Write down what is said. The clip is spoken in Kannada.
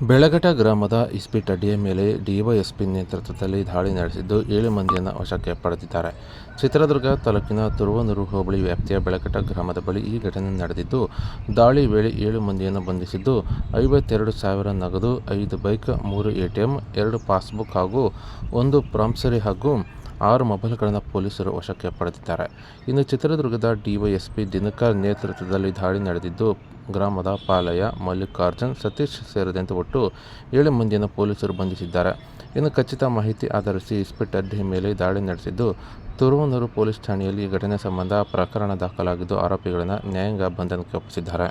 ಬೆಳಗಟ ಗ್ರಾಮದ ಇಸ್ಪೀಟಡ್ಡಿಯ ಮೇಲೆ ಡಿವೈಎಸ್ಪಿ ನೇತೃತ್ವದಲ್ಲಿ ದಾಳಿ ನಡೆಸಿದ್ದು 7 ಮಂದಿಯನ್ನು ವಶಕ್ಕೆ ಪಡೆದಿದ್ದಾರೆ. ಚಿತ್ರದುರ್ಗ ತಾಲೂಕಿನ ತುರುವನೂರು ಹೋಬಳಿ ವ್ಯಾಪ್ತಿಯ ಬೆಳಗಟ ಗ್ರಾಮದ ಬಳಿ ಈ ಘಟನೆ ನಡೆದಿದ್ದು, ದಾಳಿ ವೇಳೆ 7 ಮಂದಿಯನ್ನು ಬಂಧಿಸಿದ್ದು, 52,000 ನಗದು, 5 ಬೈಕ್, 3 ಎಟಿಎಂ, 2 ಪಾಸ್ಬುಕ್ ಹಾಗೂ 1 ಪ್ರಾಮಿಸರಿ ಹಾಗೂ 6 ಮೊಬೈಲ್ಗಳನ್ನು ಪೊಲೀಸರು ವಶಕ್ಕೆ ಪಡೆದಿದ್ದಾರೆ. ಇನ್ನು ಚಿತ್ರದುರ್ಗದ ಡಿವೈಎಸ್ಪಿ ದಿನಕರ್ ನೇತೃತ್ವದಲ್ಲಿ ದಾಳಿ ನಡೆದಿದ್ದು, ಗ್ರಾಮದ ಪಾಲಯ್ಯ, ಮಲ್ಲಿಕಾರ್ಜುನ್, ಸತೀಶ್ ಸೇರಿದಂತೆ ಒಟ್ಟು 7 ಮಂದಿಯನ್ನು ಪೊಲೀಸರು ಬಂಧಿಸಿದ್ದಾರೆ. ಇನ್ನು ಖಚಿತ ಮಾಹಿತಿ ಆಧರಿಸಿ ಇಸ್ಪೀಟಡ್ಡಿ ಮೇಲೆ ದಾಳಿ ನಡೆಸಿದ್ದು, ತುರುವನೂರು ಪೊಲೀಸ್ ಠಾಣೆಯಲ್ಲಿ ಈ ಘಟನೆ ಸಂಬಂಧ ಪ್ರಕರಣ ದಾಖಲಾಗಿದ್ದು, ಆರೋಪಿಗಳನ್ನು ನ್ಯಾಯಾಂಗ ಬಂಧನಕ್ಕೆ ಒಪ್ಪಿಸಿದ್ದಾರೆ.